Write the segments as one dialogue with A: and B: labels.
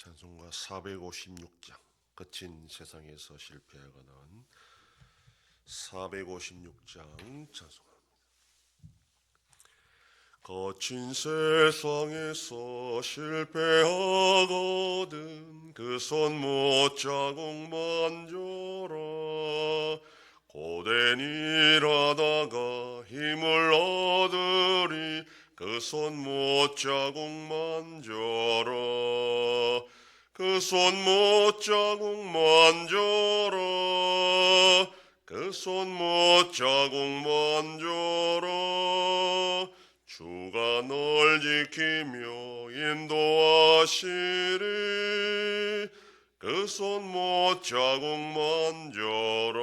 A: 찬송가 456장 거친 세상에서 실패하거나 456장 찬송합니다. 거친 세상에서 실패하거든 그 손 못 자국 만져라. 고된 일하다가 힘을 얻으리 그 손 못 자국 만져라. 그 손 못 자국 만져라. 그 손 못 자국 만져라. 주가 널 지키며 인도하시리 그 손 못 자국 만져라.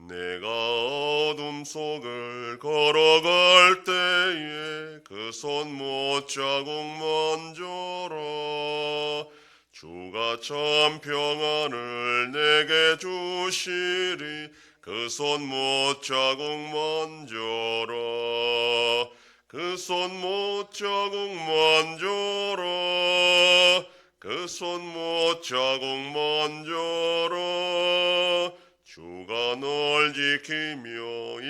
A: 내가 어둠 속을 걸어갈 때에 그 손 못 자국 만져라. 주가 참 평안을 내게 주시리 그 손 못 자국 만져라. 그 손 못 자국 만져라. 그 손 못 자국 만져라. 주가 널 지키며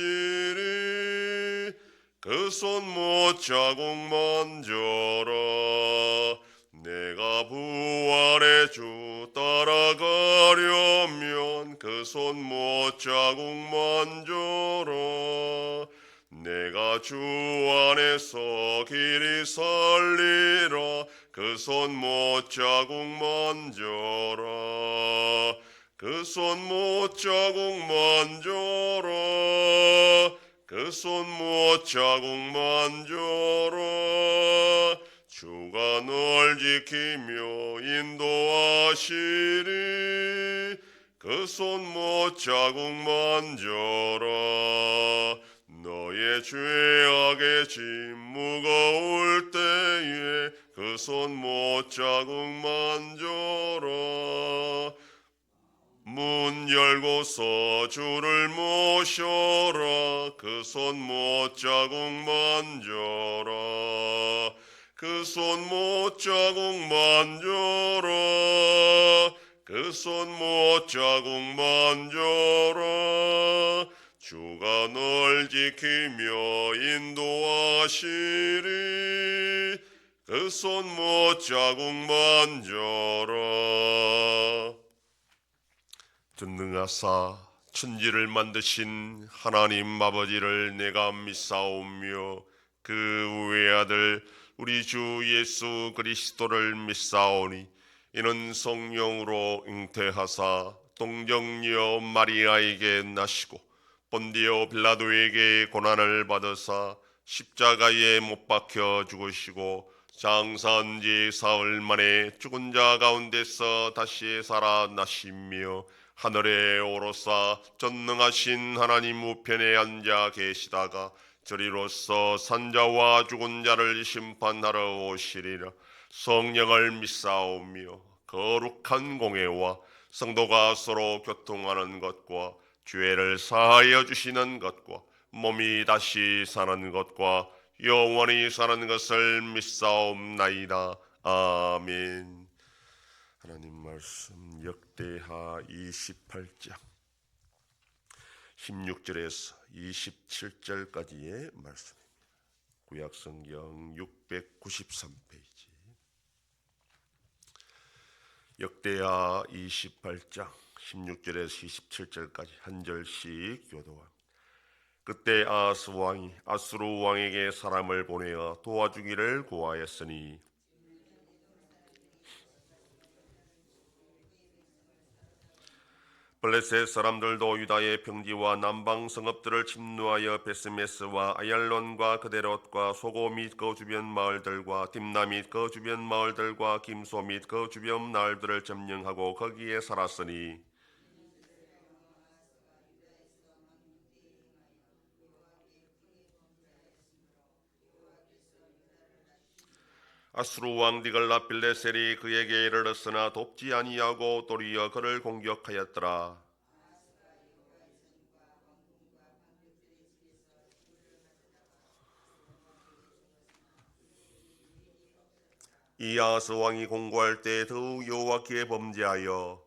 A: 인도하시리 그 손 못 자국 만져라. 내가 부활의 주 따라가려면 그 손 못 자국 만져라. 내가 주 안에서 길이 살리라 그 손 못 자국 만져라. 그 손 못 자국 만져라. 그 손 못 자국 만져라. 주가 널 지키며 인도하시리 그 손 못 자국 만져라. 너의 죄악의 짐 무거울 때에 그 손 못 자국 만져라. 문 열고서 주를 모셔라 그 손 못 자국 만져라. 그 손 못 자국 만져라. 그 손 못 자국 만져라. 주가 널 지키며 인도하시리 그 손 못 자국 만져라. 전능하사 천지를 만드신 하나님 아버지를 내가 믿사오며 그 외아들 우리 주 예수 그리스도를 믿사오니 이는 성령으로 잉태하사 동정녀 마리아에게 나시고 본디오 빌라도에게 고난을 받으사 십자가에 못 박혀 죽으시고 장사한 지 사흘 만에 죽은 자 가운데서 다시 살아나시며 하늘에 오르사 전능하신 하나님 우편에 앉아 계시다가 저리로서 산자와 죽은 자를 심판하러 오시리라. 성령을 믿사오며 거룩한 공회와 성도가 서로 교통하는 것과 죄를 사하여 주시는 것과 몸이 다시 사는 것과 영원히 사는 것을 믿사옵나이다. 아멘. 하나님 말씀 역대하 28장 16절에서 27절까지의 말씀입니다. 구약성경 693페이지 역대하 28장 16절에서 27절까지 한 절씩 교도합니다. 그때 아하스 왕이 아수르 왕에게 사람을 보내어 도와주기를 구하였으니 블레셋 사람들도 유다의 평지와 남방 성읍들을 침노하여 베스메스와 아얄론과 그데롯과 소고 및 그 주변 마을들과 딥나 및 그 주변 마을들과 김소 및 그 주변 마을들을 점령하고 거기에 살았으니 아수르 왕 디글라 빌레셀이 그에게 이르렀으나 돕지 아니하고 도리어 그를 공격하였더라. 이 아하스 왕이 공고할 때 더욱 여호와께 범죄하여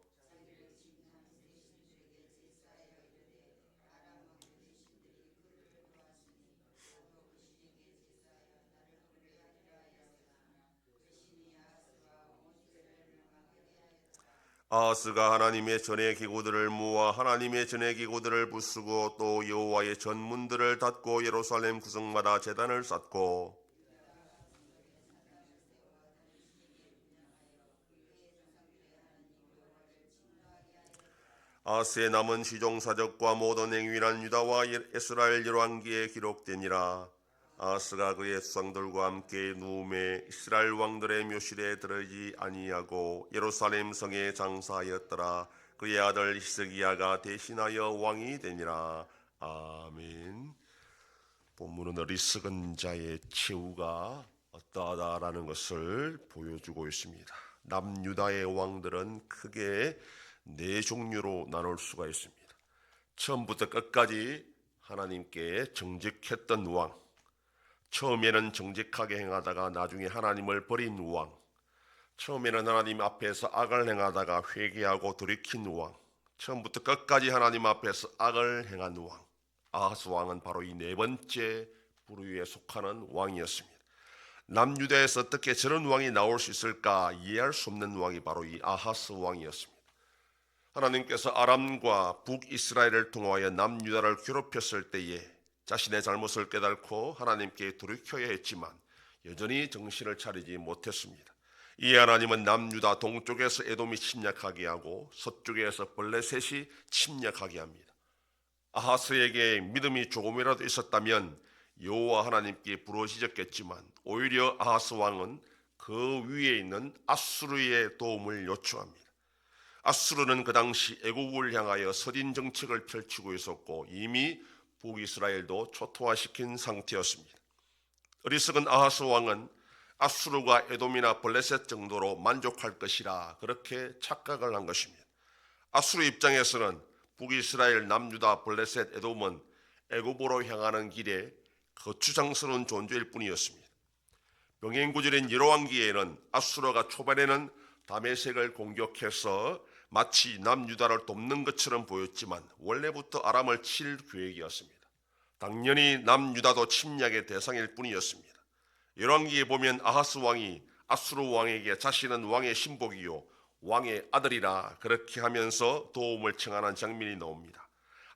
A: 아하스가 하나님의 전의 기구들을 모아 하나님의 전의 기구들을 부수고 또 여호와의 전문들을 닫고 예루살렘 구성마다 제단을 쌓고 아하스의 남은 시종사적과 모든 행위란 유다와 이스라엘 열왕기에 기록되니라. 아하스가 그의 수상들과 함께 누움에 이스라엘 왕들의 묘실에 들어지 아니하고 예루살렘 성에 장사하였더라. 그의 아들 히스기야가 대신하여 왕이 되니라. 아멘. 본문은 어리석은 자의 최후가 어떠하다라는 것을 보여주고 있습니다. 남유다의 왕들은 크게 네 종류로 나눌 수가 있습니다. 처음부터 끝까지 하나님께 정직했던 왕, 처음에는 정직하게 행하다가 나중에 하나님을 버린 왕, 처음에는 하나님 앞에서 악을 행하다가 회개하고 돌이킨 왕, 처음부터 끝까지 하나님 앞에서 악을 행한 왕. 아하스 왕은 바로 이 네 번째 부류에 속하는 왕이었습니다. 남유다에서 어떻게 저런 왕이 나올 수 있을까 이해할 수 없는 왕이 바로 이 아하스 왕이었습니다. 하나님께서 아람과 북이스라엘을 통하여 남유다를 괴롭혔을 때에 자신의 잘못을 깨닫고 하나님께 돌이켜야 했지만 여전히 정신을 차리지 못했습니다. 이에 하나님은 남유다 동쪽에서 에돔이 침략하게 하고 서쪽에서 블레셋이 침략하게 합니다. 아하스에게 믿음이 조금이라도 있었다면 여호와 하나님께 부르짖었겠지만 오히려 아하스 왕은 그 위에 있는 아수르의 도움을 요청합니다. 아수르는 그 당시 애국을 향하여 서린 정책을 펼치고 있었고 이미 북이스라엘도 초토화시킨 상태였습니다. 어리석은 아하스 왕은 아수르가 에돔이나 블레셋 정도로 만족할 것이라 그렇게 착각을 한 것입니다. 아수르 입장에서는 북이스라엘, 남유다, 블레셋, 에돔은 애굽으로 향하는 길에 거추장스러운 존재일 뿐이었습니다. 병행구절인 여로왕기에는 아수르가 초반에는 다메섹을 공격해서 마치 남유다를 돕는 것처럼 보였지만 원래부터 아람을 칠 계획이었습니다. 당연히 남유다도 침략의 대상일 뿐이었습니다. 열왕기에 보면 아하스 왕이 아수르 왕에게 자신은 왕의 신복이요 왕의 아들이라 그렇게 하면서 도움을 청하는 장면이 나옵니다.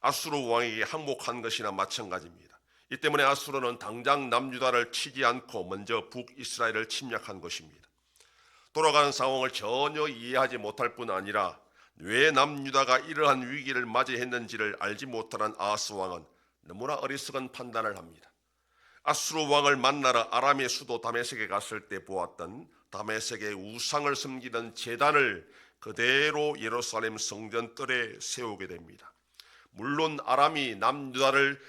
A: 아수르 왕에게 항복한 것이나 마찬가지입니다. 이 때문에 아수르는 당장 남유다를 치지 않고 먼저 북이스라엘을 침략한 것입니다. 돌아가는 상황을 전혀 이해하지 못할 뿐 아니라 왜 남유다가 이러한 위기를 맞이했는지를 알지 못하는 아하스 왕은 너무나 어리석은 판단을 합니다. 아수르 왕을 만나러 아람의 수도 다메섹에 갔을 때 보았던 다메섹의 우상을 섬기던 제단을 그대로 예루살렘 성전뜰에 세우게 됩니다. 물론 아람이 남유다를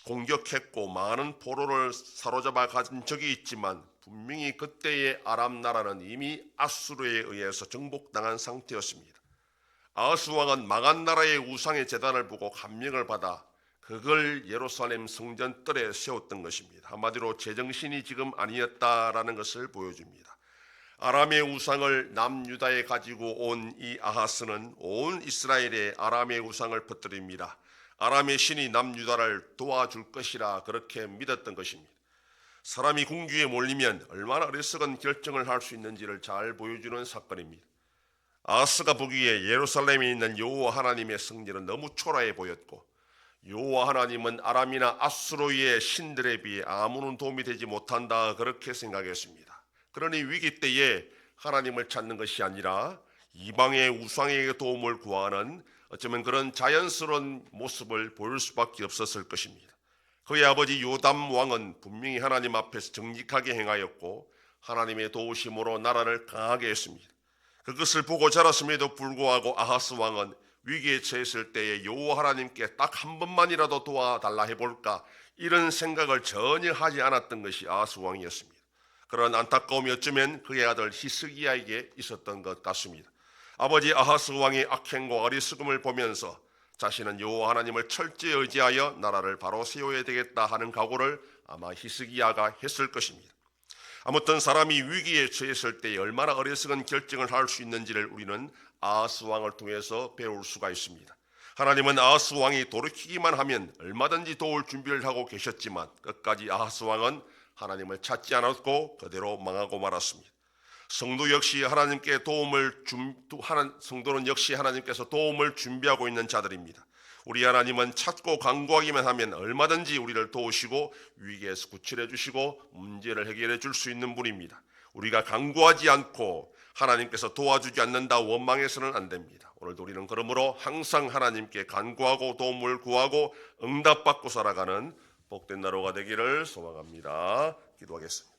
A: 공격했고 많은 포로를 사로잡아 가진 적이 있지만 분명히 그때의 아람 나라는 이미 아수르에 의해서 정복당한 상태였습니다. 아하스 왕은 망한 나라의 우상의 제단을 보고 감명을 받아 그걸 예루살렘 성전뜰에 세웠던 것입니다. 한마디로 제정신이 지금 아니었다라는 것을 보여줍니다. 아람의 우상을 남유다에 가지고 온 이 아하스는 온 이스라엘에 아람의 우상을 퍼뜨립니다. 아람의 신이 남유다를 도와줄 것이라 그렇게 믿었던 것입니다. 사람이 궁지에 몰리면 얼마나 어리석은 결정을 할 수 있는지를 잘 보여주는 사건입니다. 아하스가 보기에 예루살렘에 있는 여호와 하나님의 성전은 너무 초라해 보였고 여호와 하나님은 아람이나 아수르의 신들에 비해 아무런 도움이 되지 못한다 그렇게 생각했습니다. 그러니 위기 때에 하나님을 찾는 것이 아니라 이방의 우상에게 도움을 구하는 어쩌면 그런 자연스러운 모습을 보일 수밖에 없었을 것입니다. 그의 아버지 요담 왕은 분명히 하나님 앞에서 정직하게 행하였고 하나님의 도우심으로 나라를 강하게 했습니다. 그것을 보고 자랐음에도 불구하고 아하스 왕은 위기에 처했을 때에 여호와 하나님께 딱 한 번만이라도 도와달라 해볼까 이런 생각을 전혀 하지 않았던 것이 아하스 왕이었습니다. 그런 안타까움이 어쩌면 그의 아들 히스기야에게 있었던 것 같습니다. 아버지 아하스 왕의 악행과 어리석음을 보면서 자신은 여호와 하나님을 철저히 의지하여 나라를 바로 세워야 되겠다 하는 각오를 아마 히스기야가 했을 것입니다. 아무튼 사람이 위기에 처했을 때 얼마나 어리석은 결정을 할 수 있는지를 우리는 아하스 왕을 통해서 배울 수가 있습니다. 하나님은 아하스 왕이 돌이키기만 하면 얼마든지 도울 준비를 하고 계셨지만 끝까지 아하스 왕은 하나님을 찾지 않았고 그대로 망하고 말았습니다. 성도는 역시 하나님께서 도움을 준비하고 있는 자들입니다. 우리 하나님은 찾고 간구하기만 하면 얼마든지 우리를 도우시고 위기에서 구출해 주시고 문제를 해결해 줄 수 있는 분입니다. 우리가 간구하지 않고 하나님께서 도와주지 않는다 원망해서는 안 됩니다. 오늘도 우리는 그러므로 항상 하나님께 간구하고 도움을 구하고 응답받고 살아가는 복된 하루가 되기를 소망합니다. 기도하겠습니다.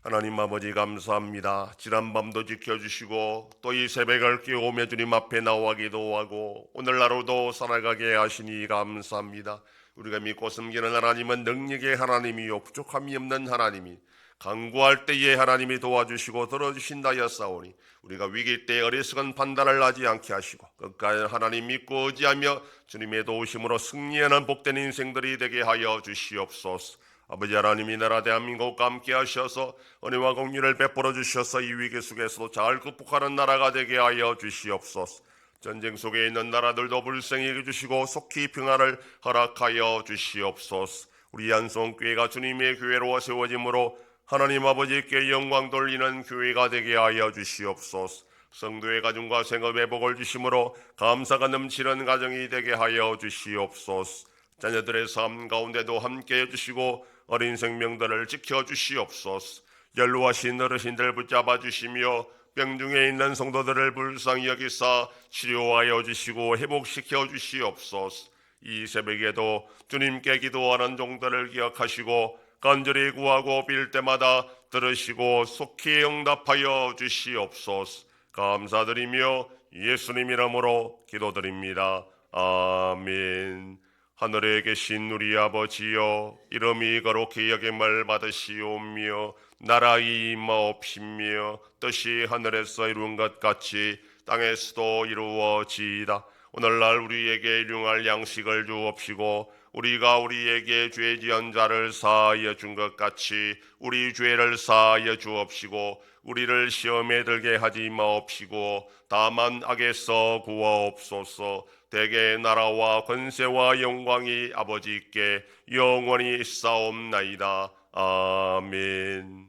A: 하나님 아버지 감사합니다. 지난밤도 지켜주시고 또 이 새벽을 깨우며 주님 앞에 나와 기도하고 오늘 하루도 살아가게 하시니 감사합니다. 우리가 믿고 섬기는 하나님은 능력의 하나님이요 부족함이 없는 하나님이 간구할 때에 하나님이 도와주시고 들어주신다 하사오니 우리가 위기 때 어리석은 판단을 하지 않게 하시고 끝까지 하나님 믿고 의지하며 주님의 도우심으로 승리하는 복된 인생들이 되게 하여 주시옵소서. 아버지 하나님이 나라 대한민국과 함께 하셔서 은혜와 공의를 베풀어 주셔서 이 위기 속에서도 잘 극복하는 나라가 되게 하여 주시옵소서. 전쟁 속에 있는 나라들도 불쌍히 여겨주시고 속히 평화를 허락하여 주시옵소서. 우리 한성교회가 주님의 교회로 세워짐으로 하나님 아버지께 영광 돌리는 교회가 되게 하여 주시옵소서. 성도의 가정과 생업에 복을 주심으로 감사가 넘치는 가정이 되게 하여 주시옵소서. 자녀들의 삶 가운데도 함께 해주시고 어린 생명들을 지켜주시옵소서. 연로하신 어르신들 붙잡아 주시며 병중에 있는 성도들을 불쌍히 여기사 치료하여 주시고 회복시켜 주시옵소서. 이 새벽에도 주님께 기도하는 종들을 기억하시고 간절히 구하고 빌 때마다 들으시고 속히 응답하여 주시옵소서. 감사드리며 예수님 이름으로 기도드립니다. 아멘. 하늘에 계신 우리 아버지여, 이름이 거룩히 여김을 받으시오며 나라의 임하옵시며 뜻이 하늘에서 이룬 것 같이 땅에서도 이루어지이다. 오늘날 우리에게 일용할 양식을 주옵시고 우리가 우리에게 죄 지은 자를 사하여 준 것 같이 우리 죄를 사하여 주옵시고 우리를 시험에 들게 하지 마옵시고 다만 악에서 구하옵소서. 대개 나라와 권세와 영광이 아버지께 영원히 있사옵나이다. 아멘.